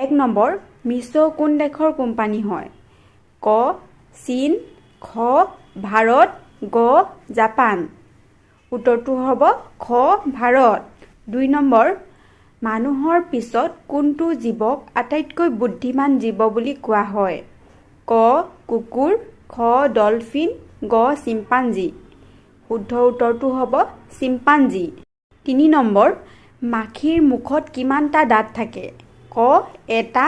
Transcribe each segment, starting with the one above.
1 number মিছো কোন দেশৰ company হয় ক চীন খ ভাৰত গ জাপান উত্তৰটো হ'ব খ ভাৰত 2 নম্বৰ মানুহৰ পিছত কোনটো জীৱক আটাইতকৈ বুদ্ধিমান জীৱ বুলি কোৱা হয় ক কুকুৰ খ ডলফিন গ চিম্পাঞ্জী শুদ্ধ উত্তৰটো হ'ব চিম্পাঞ্জী 3 নম্বৰ মাখিৰ মুখত কিমানটা দাঁত থাকে ক এটা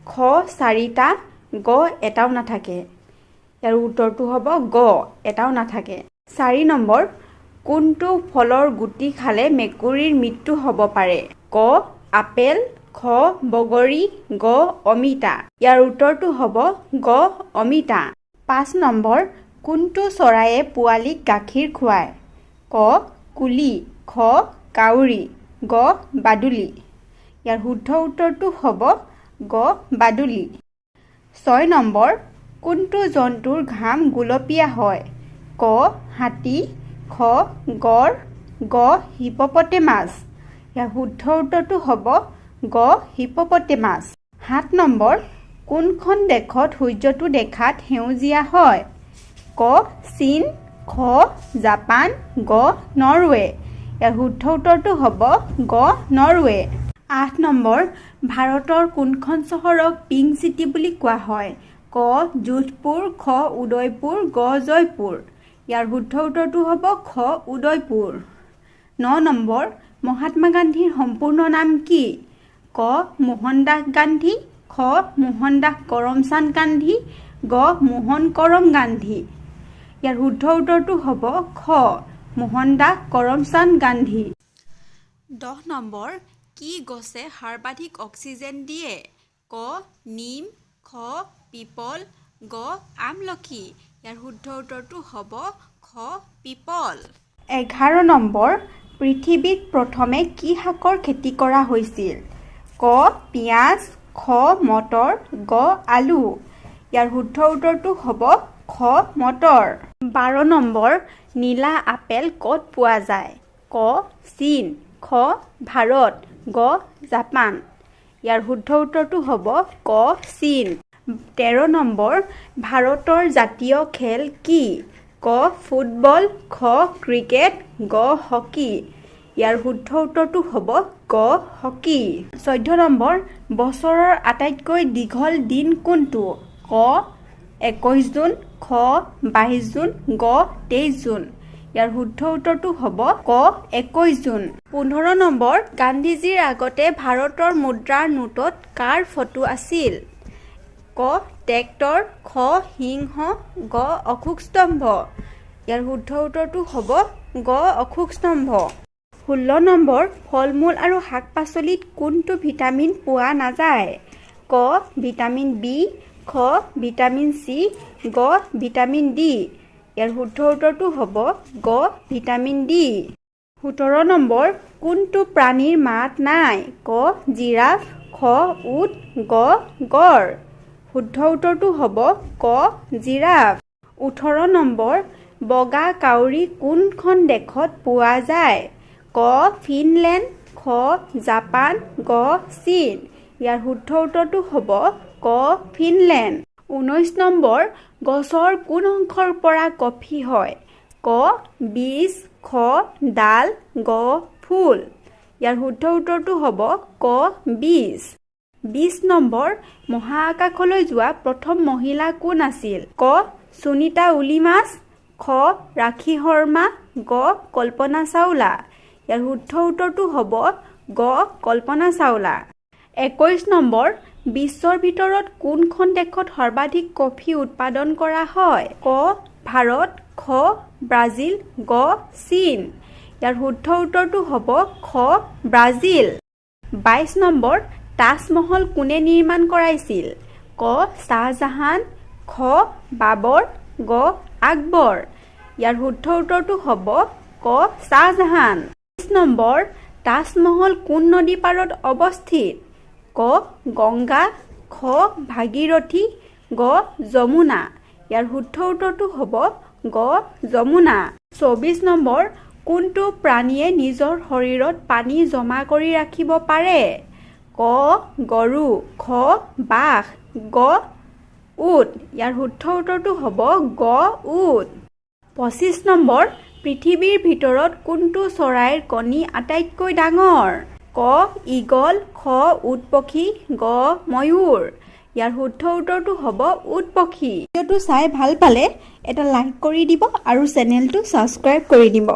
খ 4টা গ এটাও নাথাকে ইয়াৰ উত্তৰটো হ'ব গ এটাও নাথাকে 4 নম্বৰ কোনটো ফলৰ গুটি খালে মেকুৰীৰ মৃত্যু হ'ব পাৰে ক আপেল খ বগৰী গ অমিতা ইয়াৰ উত্তৰটো হ'ব গ অমিতা 5 নম্বৰ কোনটো চৰাইয়ে পোৱালীক গাখীৰ খুৱায় ক কুলি খ কাউৰী গ বাদুলি ইয়াৰ শুদ্ধ উত্তৰটো হ'ব গ বাদুলি 6 নম্বৰ কোনটো জন্তুৰ ঘাম গুলপীয়া হয় ক হাতী খ গড় গ হিপপটেমাছ ইয়াৰ শুদ্ধ উত্তৰটো হ'ব গ হিপপটেমাছ 7 নম্বৰ কোনখন দেশত সূৰ্যটো দেখাত সেউজীয়া হয় ক চীন খ জাপান গ নৰৱে ইয়াৰ শুদ্ধ উত্তৰটো হ'ব গ নৰৱে 8 নম্বৰ ভাৰতৰ কোনখন চহৰক পিংক চিটি বুলি কোৱা হয় ক যোধপুৰ খ উদয়পুৰ গ জয়পুৰ ইয়াৰ শুদ্ধ উত্তৰটো হ'ব খ উদয়পুৰ 9 নম্বৰ মহাত্মা গান্ধীৰ সম্পূৰ্ণ নাম কি ক মোহনদাস গান্ধী খ মোহনদাস কৰমচান্দ গান্ধী গ মোহন কৰম গান্ধী ইয়াৰ শুদ্ধ উত্তৰটো হ'ব খ মোহনদাস কৰমচান্দ গান্ধী 10 নম্বৰ কি গছে সৰ্বাধিক অক্সিজেন দিয়ে ক নিম খ পিপল গ আমলখি ইয়াৰ শুদ্ধ উত্তৰটো হ'ব খ পিপল 11 নম্বৰ পৃথিৱীত প্ৰথমে কি শাকৰ খেতি কৰা হৈছিল ক পিঁয়াজ খ মটৰ গ আলু ইয়াৰ শুদ্ধ উত্তৰটো হ'ব খ মটৰ 12 নম্বৰ নীলা আপেল ক'ত পোৱা যায় ক চীন খ ভাৰত গ জাপান ইয়াৰ শুদ্ধ উত্তৰটো হ'ব ক চীন 13 নম্বৰ ভাৰতৰ জাতীয় খেল কি ক ফুটবল খ ক্ৰিকেট গ হকী ইয়াৰ শুদ্ধ উত্তৰটো হ'ব গ হকী 14 নম্বৰ বছৰৰ আটাইতকৈ দীঘল দিন কোনটো ক 21 জুন খ 22 জুন গ 23 জুন ইয়াৰ শুদ্ধ উত্তৰটো হ'ব ক 21 জুন 15 নম্বৰ গান্ধীজীৰ আগতে ভাৰতৰ মুদ্ৰাৰ নোটত কাৰ ফটো আছিল ক ট্ৰেক্টৰ খ সিংহ গ অশোক স্তম্ভ ইয়াৰ শুদ্ধ উত্তৰটো হ'ব গ অশোক স্তম্ভ 16 নম্বৰ ফল মূল আৰু শাক পাচলিত কোনটো ভিটামিন পোৱা নাযায় ক ভিটামিন বি খ ভিটামিন চি গ ভিটামিন ডি ইয়াৰ শুদ্ধ উত্তৰটো হ'ব গ ভিটামিন ডি 17 নম্বৰ কোনটো প্ৰাণীৰ মাত নাই ক জিৰাফ খ উট গ গড় শুদ্ধ উত্তৰটো হ'ব ক জিৰাফ 18 নম্বৰ বগা কাউৰী কোনখন দেশত পোৱা যায় ক ফিনলেণ্ড খ জাপান গ চীন ইয়াৰ শুদ্ধ উত্তৰটো হ'ব ক ফিনলেণ্ড 19 নম্বৰ গছৰ কোন অংশৰ পৰা কফি হয় ক বীজ খ ডাল গ ফুল ইয়াৰ শুদ্ধ উত্তৰটো হ'ব ক বীজ 20 নম্বৰ মহাকাশলৈ যোৱা প্ৰথম মহিলা কোন আছিল ক সুনীতা উইলিয়ামছ খ ৰাখী শৰ্মা গ কল্পনা চাওলা ইয়াৰ শুদ্ধ উত্তৰটো হ'ব গ কল্পনা চাওলা 21 নম্বৰ বিশ্বৰ ভিতৰত কোনখন দেশত সৰ্বাধিক কফি উৎপাদন কৰা হয় ক ভাৰত খ ব্ৰাজিল গ চীন ইয়াৰ শুদ্ধ উত্তৰটো হ'ব খ ব্ৰাজিল 22 নম্বৰ তাজমহল কোনে নিৰ্মাণ কৰাইছিল ক শাহজাহান খ বাবৰ গ আকবৰ ইয়াৰ শুদ্ধ উত্তৰটো হ'ব ক শাহজাহান 23 নম্বৰ তাজমহল কোন নদী পাৰত অৱস্থিত ক গংগা খ ভাগীৰথী গ যমুনা ইয়াৰ শুদ্ধ উত্তৰটো হ'ব গ যমুনা 24 নম্বৰ কোনটো প্ৰাণীয়ে নিজৰ শৰীৰত পানী জমা কৰি ৰাখিব পাৰে ক গৰু, খ বাঘ, গ উট। ইয়াৰ শুদ্ধ উত্তৰটো হ'ব গ উট। 25 নম্বৰ, পৃথিৱীৰ ভিতৰত কোনটো চৰাইৰ কণী আটাইতকৈ ডাঙৰ? ক ঈগল, খ উট পক্ষী, গ ময়ূৰ। ইয়াৰ শুদ্ধ উত্তৰটো হ'ব উট পক্ষী। ভিডিঅ'টো চাই ভাল পালে এটা লাইক কৰি দিব আৰু চেনেলটো ছাবস্ক্ৰাইব কৰি দিব।